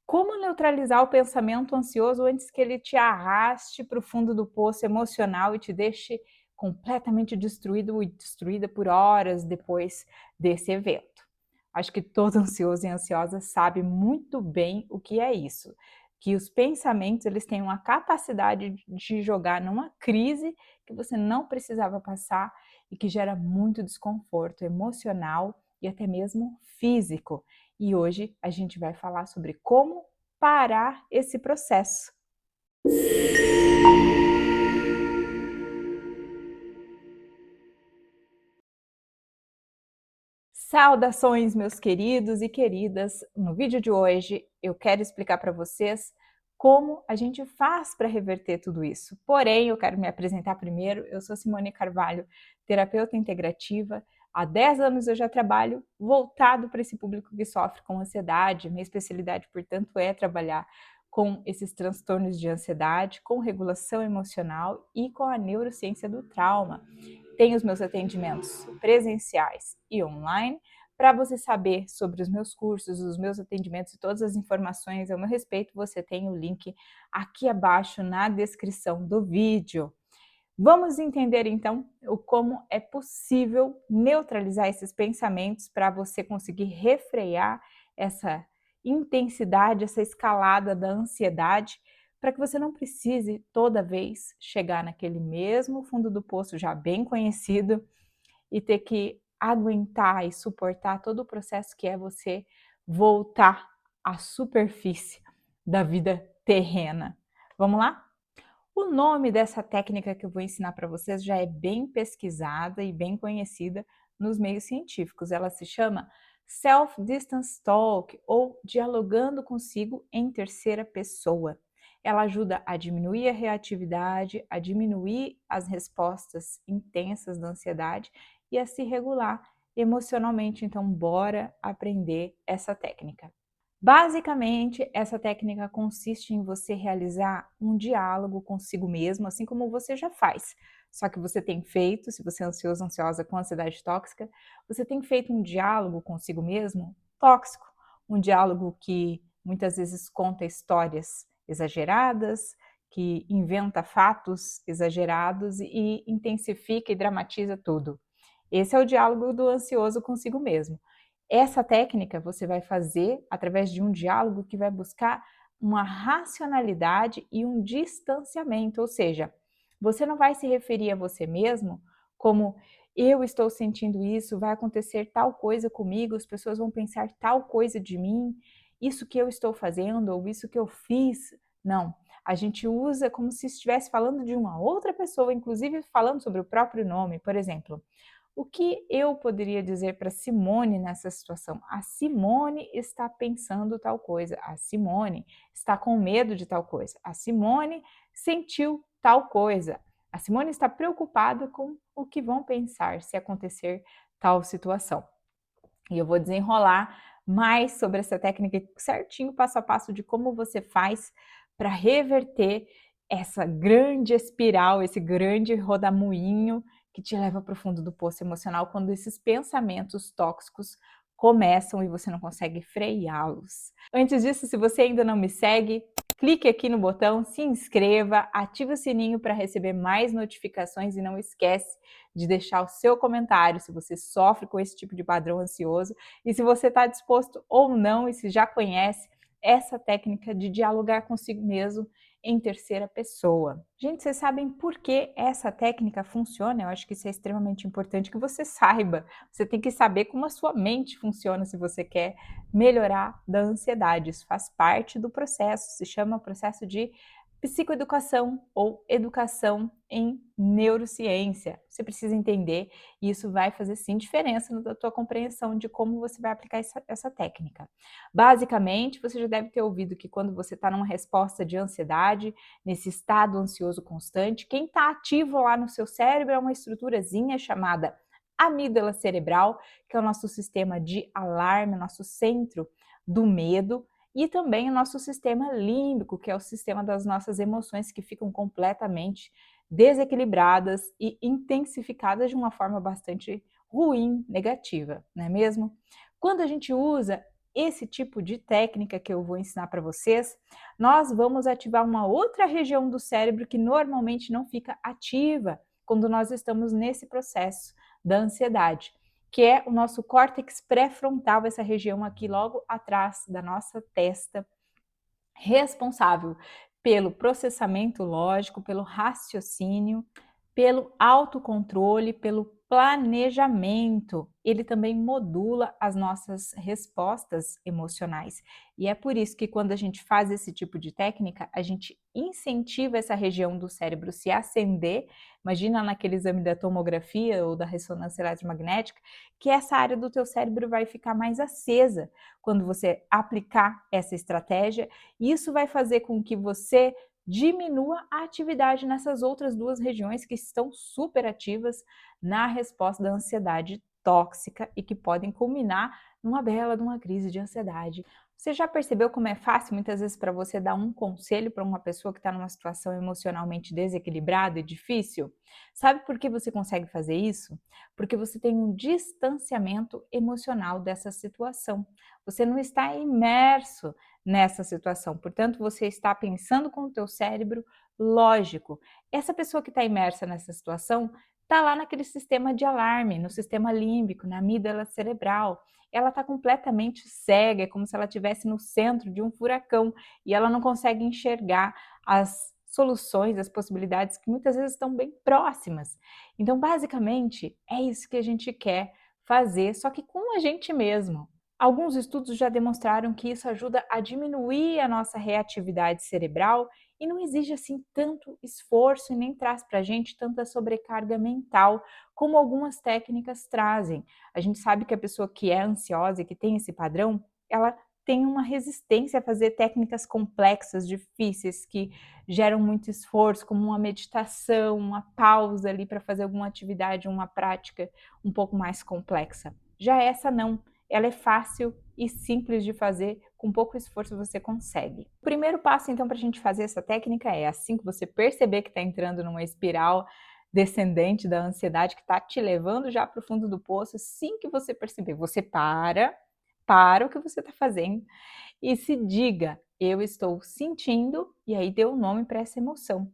Como neutralizar o pensamento ansioso antes que ele te arraste para o fundo do poço emocional e te deixe completamente destruído e destruída por horas depois desse evento? Acho que todo ansioso e ansiosa sabe muito bem o que é isso, que os pensamentos eles têm uma capacidade de jogar numa crise que você não precisava passar e que gera muito desconforto emocional e até mesmo físico. E hoje a gente vai falar sobre como parar esse processo. Saudações, meus queridos e queridas! No vídeo de hoje eu quero explicar para vocês como a gente faz para reverter tudo isso. Porém, eu quero me apresentar primeiro. Eu sou Simone Carvalho, terapeuta integrativa. Há 10 anos eu já trabalho voltado para esse público que sofre com ansiedade. Minha especialidade, portanto, é trabalhar com esses transtornos de ansiedade, com regulação emocional e com a neurociência do trauma. Tenho os meus atendimentos presenciais e online. Para você saber sobre os meus cursos, os meus atendimentos e todas as informações ao meu respeito, você tem o link aqui abaixo na descrição do vídeo. Vamos entender então o como é possível neutralizar esses pensamentos para você conseguir refrear essa intensidade, essa escalada da ansiedade, para que você não precise toda vez chegar naquele mesmo fundo do poço já bem conhecido e ter que aguentar e suportar todo o processo que é você voltar à superfície da vida terrena. Vamos lá? O nome dessa técnica que eu vou ensinar para vocês já é bem pesquisada e bem conhecida nos meios científicos. Ela se chama Self-Distance Talk ou dialogando consigo em terceira pessoa. Ela ajuda a diminuir a reatividade, a diminuir as respostas intensas da ansiedade e a se regular emocionalmente. Então, bora aprender essa técnica. Basicamente, essa técnica consiste em você realizar um diálogo consigo mesmo, assim como você já faz. Só que você tem feito, se você é ansioso, ansiosa com ansiedade tóxica, você tem feito um diálogo consigo mesmo tóxico, um diálogo que muitas vezes conta histórias exageradas, que inventa fatos exagerados e intensifica e dramatiza tudo. Esse é o diálogo do ansioso consigo mesmo. Essa técnica você vai fazer através de um diálogo que vai buscar uma racionalidade e um distanciamento, ou seja, você não vai se referir a você mesmo como eu estou sentindo isso, vai acontecer tal coisa comigo, as pessoas vão pensar tal coisa de mim, isso que eu estou fazendo ou isso que eu fiz. Não, a gente usa como se estivesse falando de uma outra pessoa, inclusive falando sobre o próprio nome. Por exemplo, o que eu poderia dizer para Simone nessa situação? A Simone está pensando tal coisa, a Simone está com medo de tal coisa, a Simone sentiu tal coisa, a Simone está preocupada com o que vão pensar se acontecer tal situação. E eu vou desenrolar mais sobre essa técnica certinho, passo a passo de como você faz para reverter essa grande espiral, esse grande rodamuinho que te leva para o fundo do poço emocional quando esses pensamentos tóxicos começam e você não consegue freá-los. Antes disso, se você ainda não me segue, clique aqui no botão, se inscreva, ative o sininho para receber mais notificações e não esquece de deixar o seu comentário se você sofre com esse tipo de padrão ansioso e se você está disposto ou não e se já conhece essa técnica de dialogar consigo mesmo em terceira pessoa. Gente, vocês sabem por que essa técnica funciona? Eu acho que isso é extremamente importante que você saiba. Você tem que saber como a sua mente funciona se você quer melhorar da ansiedade. Isso faz parte do processo, se chama processo de psicoeducação ou educação em neurociência. Você precisa entender e isso vai fazer sim diferença na tua compreensão de como você vai aplicar essa técnica. Basicamente, você já deve ter ouvido que quando você está numa resposta de ansiedade, nesse estado ansioso constante, quem está ativo lá no seu cérebro é uma estruturazinha chamada amígdala cerebral, que é o nosso sistema de alarme, nosso centro do medo, e também o nosso sistema límbico, que é o sistema das nossas emoções que ficam completamente desequilibradas e intensificadas de uma forma bastante ruim, negativa, não é mesmo? Quando a gente usa esse tipo de técnica que eu vou ensinar para vocês, nós vamos ativar uma outra região do cérebro que normalmente não fica ativa quando nós estamos nesse processo da ansiedade, que é o nosso córtex pré-frontal, essa região aqui logo atrás da nossa testa, responsável pelo processamento lógico, pelo raciocínio, pelo autocontrole, pelo planejamento. Ele também modula as nossas respostas emocionais. E é por isso que quando a gente faz esse tipo de técnica, a gente incentiva essa região do cérebro se acender. Imagina naquele exame da tomografia ou da ressonância eletromagnética, que essa área do teu cérebro vai ficar mais acesa quando você aplicar essa estratégia. Isso vai fazer com que você diminua a atividade nessas outras duas regiões que estão super ativas na resposta da ansiedade tóxica e que podem culminar numa bela de uma crise de ansiedade. Você já percebeu como é fácil muitas vezes para você dar um conselho para uma pessoa que está numa situação emocionalmente desequilibrada e difícil? Sabe por que você consegue fazer isso? Porque você tem um distanciamento emocional dessa situação. Você não está imerso nessa situação. Portanto, você está pensando com o teu cérebro lógico. Essa pessoa que está imersa nessa situação está lá naquele sistema de alarme, no sistema límbico, na amígdala cerebral. Ela está completamente cega, é como se ela estivesse no centro de um furacão e ela não consegue enxergar as soluções, as possibilidades que muitas vezes estão bem próximas. Então, basicamente, é isso que a gente quer fazer, só que com a gente mesmo. Alguns estudos já demonstraram que isso ajuda a diminuir a nossa reatividade cerebral e não exige assim tanto esforço e nem traz para a gente tanta sobrecarga mental como algumas técnicas trazem. A gente sabe que a pessoa que é ansiosa e que tem esse padrão, ela tem uma resistência a fazer técnicas complexas, difíceis, que geram muito esforço, como uma meditação, uma pausa ali para fazer alguma atividade, uma prática um pouco mais complexa. Já essa não, ela é fácil e simples de fazer, com pouco esforço você consegue. O primeiro passo, então, para a gente fazer essa técnica é, assim que você perceber que está entrando numa espiral descendente da ansiedade que está te levando já para o fundo do poço, assim que você perceber, você para o que você está fazendo e se diga, eu estou sentindo, e aí dê o nome para essa emoção.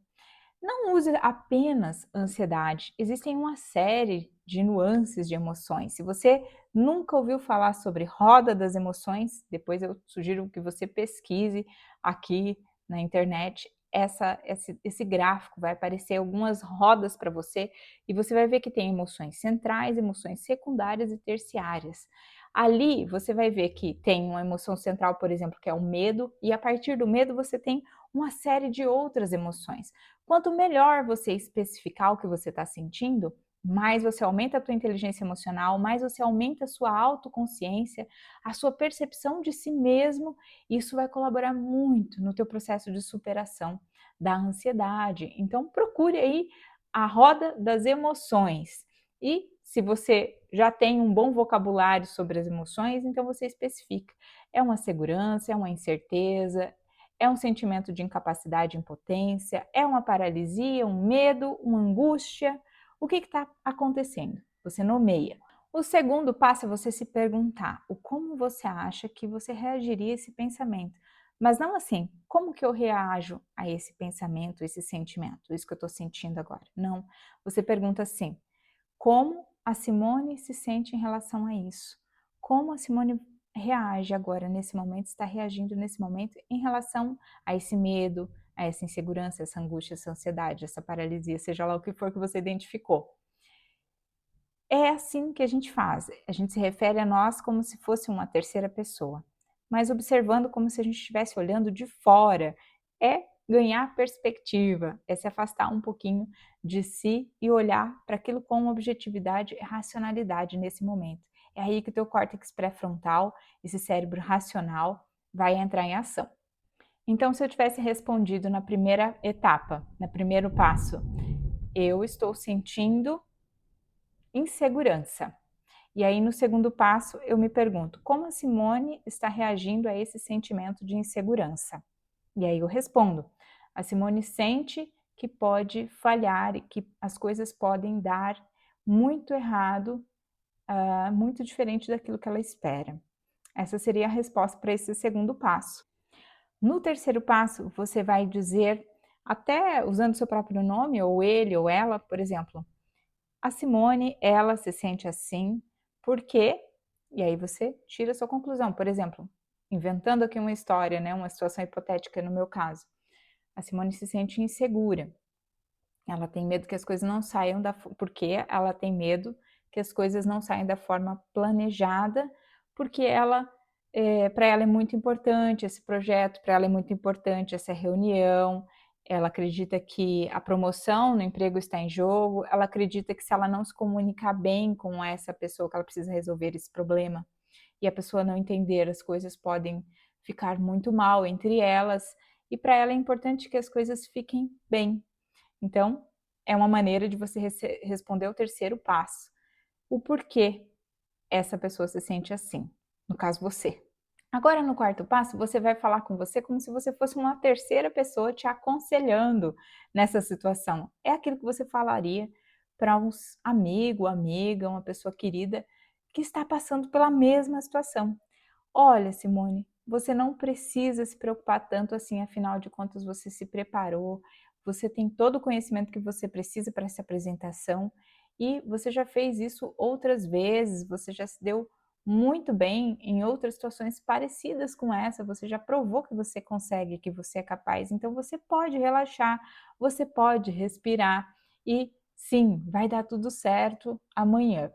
Não use apenas ansiedade, existem uma série de nuances de emoções. Se você nunca ouviu falar sobre roda das emoções, depois eu sugiro que você pesquise aqui na internet esse gráfico, vai aparecer algumas rodas para você e você vai ver que tem emoções centrais, emoções secundárias e terciárias. Ali você vai ver que tem uma emoção central, por exemplo, que é o medo, e a partir do medo você tem uma série de outras emoções. Quanto melhor você especificar o que você está sentindo, mais você aumenta a tua inteligência emocional, mais você aumenta a sua autoconsciência, a sua percepção de si mesmo. Isso vai colaborar muito no teu processo de superação da ansiedade. Então procure aí a roda das emoções. E se você já tem um bom vocabulário sobre as emoções, então você especifica. É uma segurança, é uma incerteza, é um sentimento de incapacidade e impotência? É uma paralisia, um medo, uma angústia? O que está acontecendo? Você nomeia. O segundo passo é você se perguntar o como você acha que você reagiria a esse pensamento. Mas não assim, como que eu reajo a esse pensamento, esse sentimento, isso que eu estou sentindo agora? Não. Você pergunta assim, como a Simone se sente em relação a isso? Como a Simone reage agora nesse momento, está reagindo nesse momento em relação a esse medo, a essa insegurança, essa angústia, essa ansiedade, essa paralisia, seja lá o que for que você identificou. É assim que a gente faz, a gente se refere a nós como se fosse uma terceira pessoa, mas observando como se a gente estivesse olhando de fora. É ganhar perspectiva, é se afastar um pouquinho de si e olhar para aquilo com objetividade e racionalidade nesse momento. É aí que o teu córtex pré-frontal, esse cérebro racional, vai entrar em ação. Então, se eu tivesse respondido na primeira etapa, no primeiro passo, eu estou sentindo insegurança. E aí, no segundo passo, eu me pergunto, como a Simone está reagindo a esse sentimento de insegurança? E aí eu respondo, a Simone sente que pode falhar e que as coisas podem dar muito errado, muito diferente daquilo que ela espera. Essa seria a resposta para esse segundo passo. No terceiro passo, você vai dizer, até usando seu próprio nome, ou ele ou ela, por exemplo, a Simone, ela se sente assim, porque, e aí você tira a sua conclusão. Por exemplo, inventando aqui uma história, né, uma situação hipotética no meu caso. A Simone se sente insegura. Ela tem medo que as coisas não saiam porque ela tem medo que as coisas não saiam da forma planejada, porque para ela é muito importante esse projeto, para ela é muito importante essa reunião. Ela acredita que a promoção no emprego está em jogo. Ela acredita que se ela não se comunicar bem com essa pessoa que ela precisa resolver esse problema e a pessoa não entender, as coisas podem ficar muito mal entre elas. E para ela é importante que as coisas fiquem bem. Então, é uma maneira de você responder o terceiro passo. O porquê essa pessoa se sente assim, no caso você. Agora, no quarto passo, você vai falar com você como se você fosse uma terceira pessoa te aconselhando nessa situação. É aquilo que você falaria para um amigo, amiga, uma pessoa querida que está passando pela mesma situação. Olha, Simone, você não precisa se preocupar tanto assim, afinal de contas você se preparou, você tem todo o conhecimento que você precisa para essa apresentação e você já fez isso outras vezes, você já se deu muito bem em outras situações parecidas com essa, você já provou que você consegue, que você é capaz, então você pode relaxar, você pode respirar e sim, vai dar tudo certo amanhã.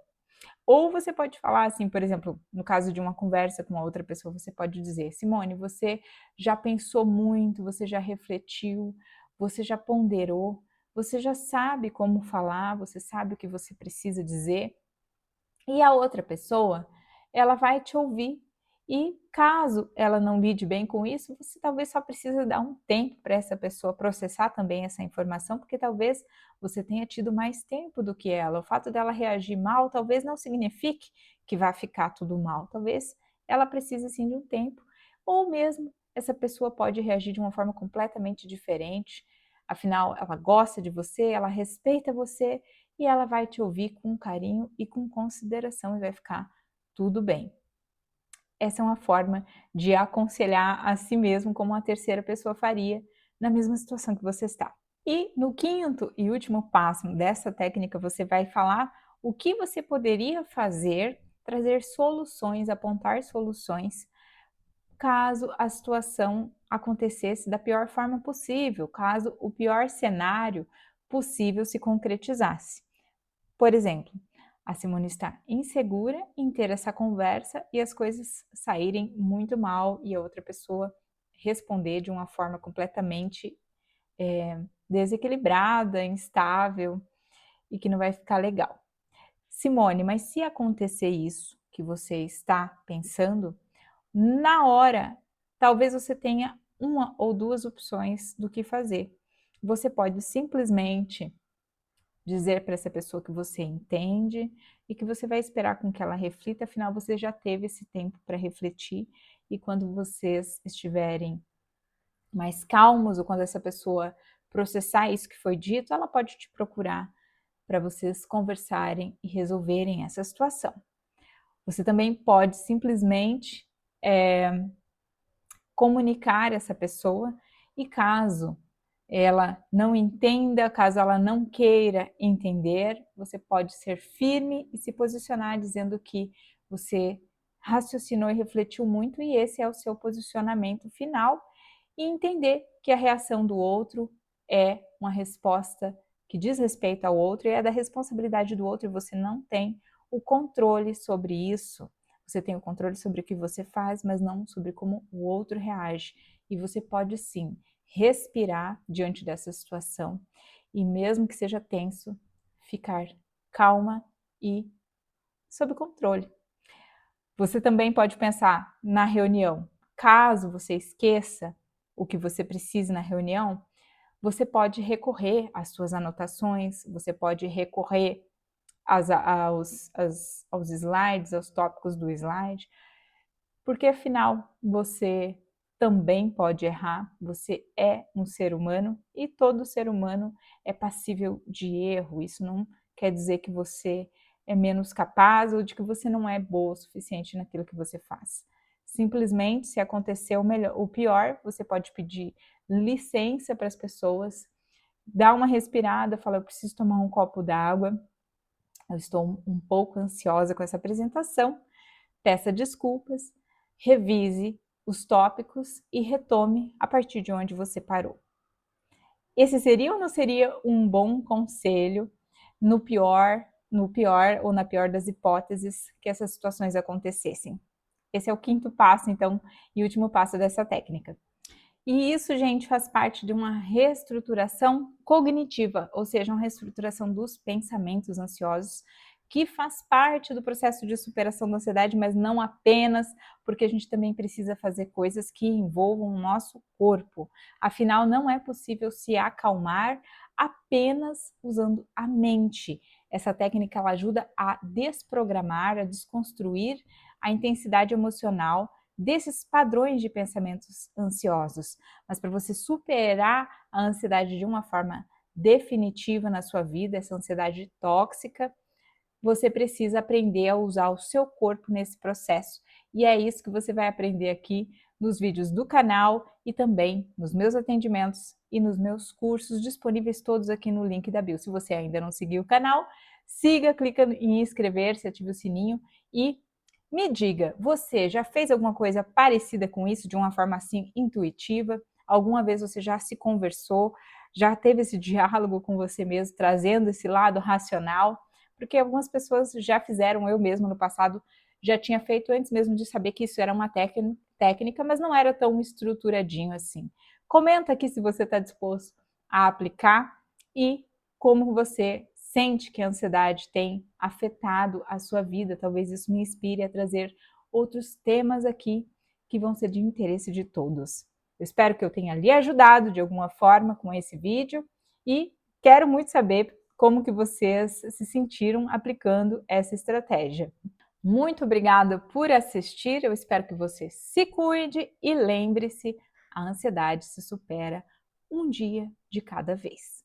Ou você pode falar assim, por exemplo, no caso de uma conversa com uma outra pessoa, você pode dizer: Simone, você já pensou muito, você já refletiu, você já ponderou, você já sabe como falar, você sabe o que você precisa dizer. E a outra pessoa, ela vai te ouvir. E caso ela não lide bem com isso, você talvez só precisa dar um tempo para essa pessoa processar também essa informação, porque talvez você tenha tido mais tempo do que ela. O fato dela reagir mal talvez não signifique que vai ficar tudo mal. Talvez ela precise sim de um tempo, ou mesmo essa pessoa pode reagir de uma forma completamente diferente. Afinal, ela gosta de você, ela respeita você e ela vai te ouvir com carinho e com consideração e vai ficar tudo bem. Essa é uma forma de aconselhar a si mesmo como uma terceira pessoa faria na mesma situação que você está. E no quinto e último passo dessa técnica, você vai falar o que você poderia fazer, trazer soluções, apontar soluções, caso a situação acontecesse da pior forma possível, caso o pior cenário possível se concretizasse. Por exemplo, a Simone está insegura em ter essa conversa e as coisas saírem muito mal e a outra pessoa responder de uma forma completamente desequilibrada, instável e que não vai ficar legal. Simone, mas se acontecer isso que você está pensando, na hora, talvez você tenha uma ou duas opções do que fazer. Você pode simplesmente dizer para essa pessoa que você entende e que você vai esperar com que ela reflita, afinal você já teve esse tempo para refletir e quando vocês estiverem mais calmos ou quando essa pessoa processar isso que foi dito, ela pode te procurar para vocês conversarem e resolverem essa situação. Você também pode simplesmente comunicar essa pessoa e caso ela não entenda, caso ela não queira entender, você pode ser firme e se posicionar dizendo que você raciocinou e refletiu muito e esse é o seu posicionamento final e entender que a reação do outro é uma resposta que diz respeito ao outro e é da responsabilidade do outro e você não tem o controle sobre isso. Você tem o controle sobre o que você faz, mas não sobre como o outro reage. E você pode sim respirar diante dessa situação e, mesmo que seja tenso, ficar calma e sob controle. Você também pode pensar na reunião. Caso você esqueça o que você precisa na reunião, você pode recorrer às suas anotações, você pode recorrer aos slides, aos tópicos do slide, porque afinal você também pode errar, você é um ser humano e todo ser humano é passível de erro. Isso não quer dizer que você é menos capaz ou de que você não é boa o suficiente naquilo que você faz. Simplesmente, se acontecer o pior, você pode pedir licença para as pessoas, dar uma respirada, falar: eu preciso tomar um copo d'água, eu estou um pouco ansiosa com essa apresentação, peça desculpas, revise os tópicos e retome a partir de onde você parou. Esse seria ou não seria um bom conselho no pior ou na pior das hipóteses que essas situações acontecessem? Esse é o quinto passo, então, e último passo dessa técnica. E isso, gente, faz parte de uma reestruturação cognitiva, ou seja, uma reestruturação dos pensamentos ansiosos, que faz parte do processo de superação da ansiedade, mas não apenas, porque a gente também precisa fazer coisas que envolvam o nosso corpo. Afinal, não é possível se acalmar apenas usando a mente. Essa técnica ela ajuda a desprogramar, a desconstruir a intensidade emocional desses padrões de pensamentos ansiosos. Mas para você superar a ansiedade de uma forma definitiva na sua vida, essa ansiedade tóxica, você precisa aprender a usar o seu corpo nesse processo. E é isso que você vai aprender aqui nos vídeos do canal e também nos meus atendimentos e nos meus cursos disponíveis todos aqui no link da bio. Se você ainda não seguiu o canal, siga, clica em inscrever-se, ative o sininho e me diga, você já fez alguma coisa parecida com isso de uma forma assim intuitiva? Alguma vez você já se conversou, já teve esse diálogo com você mesmo, trazendo esse lado racional? Porque algumas pessoas já fizeram, eu mesma no passado já tinha feito antes mesmo de saber que isso era uma técnica, mas não era tão estruturadinho assim. Comenta aqui se você está disposto a aplicar e como você sente que a ansiedade tem afetado a sua vida. Talvez isso me inspire a trazer outros temas aqui que vão ser de interesse de todos. Eu espero que eu tenha lhe ajudado de alguma forma com esse vídeo e quero muito saber como que vocês se sentiram aplicando essa estratégia. Muito obrigada por assistir, eu espero que você se cuide e lembre-se, a ansiedade se supera um dia de cada vez.